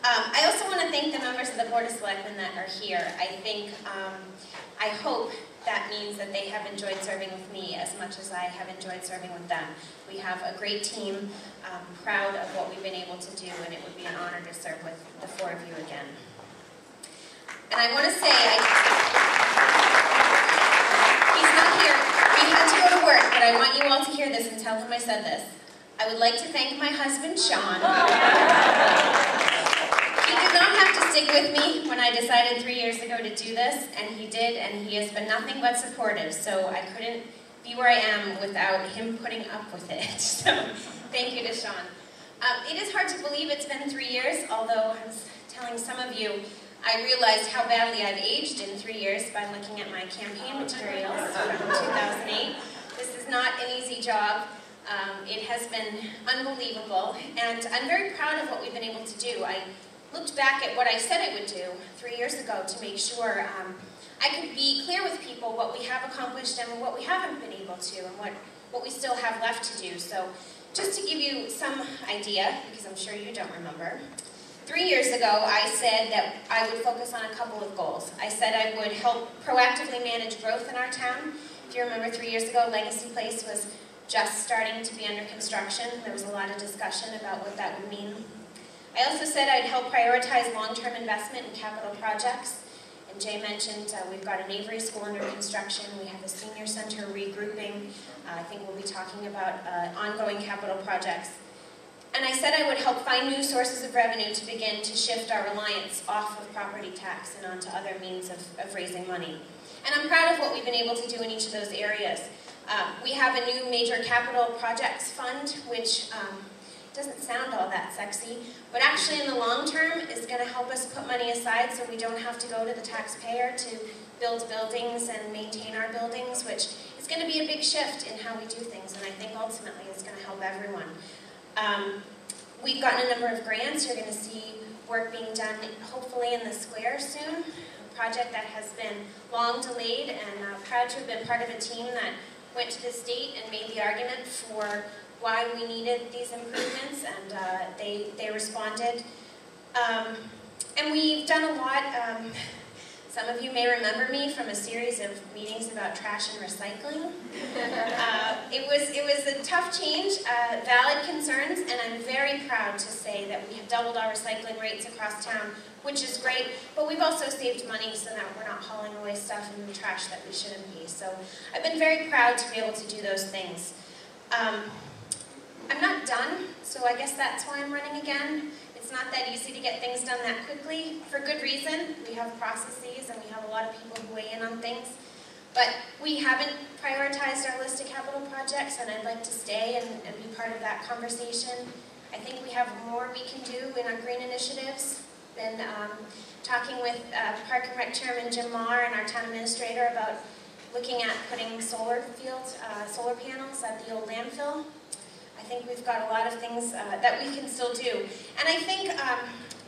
I also want to thank the members of the Board of Selectmen that are here. I hope that means that they have enjoyed serving with me as much as I have enjoyed serving with them. We have a great team, proud of what we've been able to do, and it would be an honor to serve with the four of you again. And I want to say, he's not here, he had to go to work, but I want you all to hear this and tell him I said this. I would like to thank my husband, Sean. He did not have to stick with me when I decided 3 years ago to do this, and he did, and he has been nothing but supportive, so I couldn't be where I am without him putting up with it. So, thank you to Sean. It is hard to believe it's been 3 years, although I was telling some of you, I realized how badly I've aged in 3 years by looking at my campaign materials from 2008. This is not an easy job. It has been unbelievable, and I'm very proud of what we've been able to do. I looked back at what I said I would do 3 years ago to make sure I could be clear with people what we have accomplished and what we haven't been able to, and what we still have left to do. So just to give you some idea, because I'm sure you don't remember, 3 years ago I said that I would focus on a couple of goals. I said I would help proactively manage growth in our town. If you remember 3 years ago, Legacy Place was just starting to be under construction. There was a lot of discussion about what that would mean. I also said I'd help prioritize long-term investment in capital projects. And Jay mentioned we've got an Avery School under construction. We have a senior center regrouping. I think we'll be talking about ongoing capital projects. And I said I would help find new sources of revenue to begin to shift our reliance off of property tax and onto other means of raising money. And I'm proud of what we've been able to do in each of those areas. We have a new major capital projects fund, which doesn't sound all that sexy, but actually in the long term is going to help us put money aside so we don't have to go to the taxpayer to build buildings and maintain our buildings, which is going to be a big shift in how we do things, and I think ultimately it's going to help everyone. We've gotten a number of grants. You're going to see work being done hopefully in the square soon, a project that has been long delayed, and proud to have been part of a team that went to the state and made the argument for why we needed these improvements, and they responded. And we've done a lot. Some of you may remember me from a series of meetings about trash and recycling. It was a tough change, valid concerns, and I'm very proud to say that we have doubled our recycling rates across town, which is great, but we've also saved money so that we're not hauling away stuff in the trash that we shouldn't be. So I've been very proud to be able to do those things. I'm not done, so I guess that's why I'm running again. It's not that easy to get things done that quickly, for good reason. We have processes and we have a lot of people who weigh in on things. But we haven't prioritized our list of capital projects, and I'd like to stay and be part of that conversation. I think we have more we can do in our green initiatives. Been talking with Park and Rec Chairman Jim Maher and our town administrator about looking at putting solar panels at the old landfill. I think we've got a lot of things that we can still do. And I think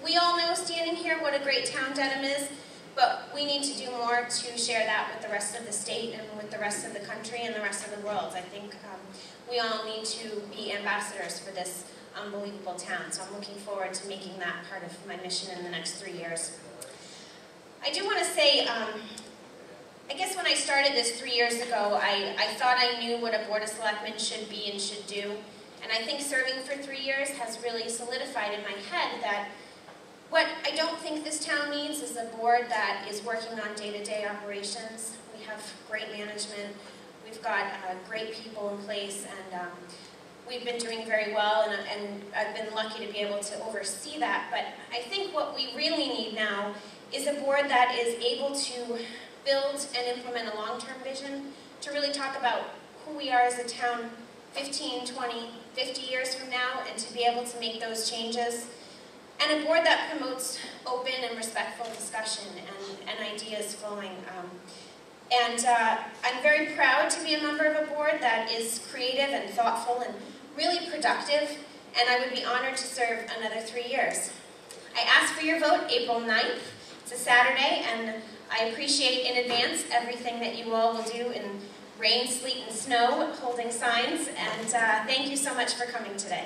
we all know standing here what a great town Dedham is, but we need to do more to share that with the rest of the state and with the rest of the country and the rest of the world. I think we all need to be ambassadors for this unbelievable town. So I'm looking forward to making that part of my mission in the next 3 years. I do want to say, I guess when I started this 3 years ago, I thought I knew what a Board of Selectmen should be and should do. And I think serving for 3 years has really solidified in my head that what I don't think this town needs is a board that is working on day-to-day operations. We have great management, we've got great people in place, and we've been doing very well, and I've been lucky to be able to oversee that. But I think what we really need now is a board that is able to build and implement a long-term vision, to really talk about who we are as a town 15, 20, 50 years from now, and to be able to make those changes. And a board that promotes open and respectful discussion and ideas flowing. I'm very proud to be a member of a board that is creative and thoughtful and really productive, and I would be honored to serve another 3 years. I ask for your vote April 9th. It's a Saturday, and I appreciate in advance everything that you all will do in rain, sleet, and snow, holding signs, and thank you so much for coming today.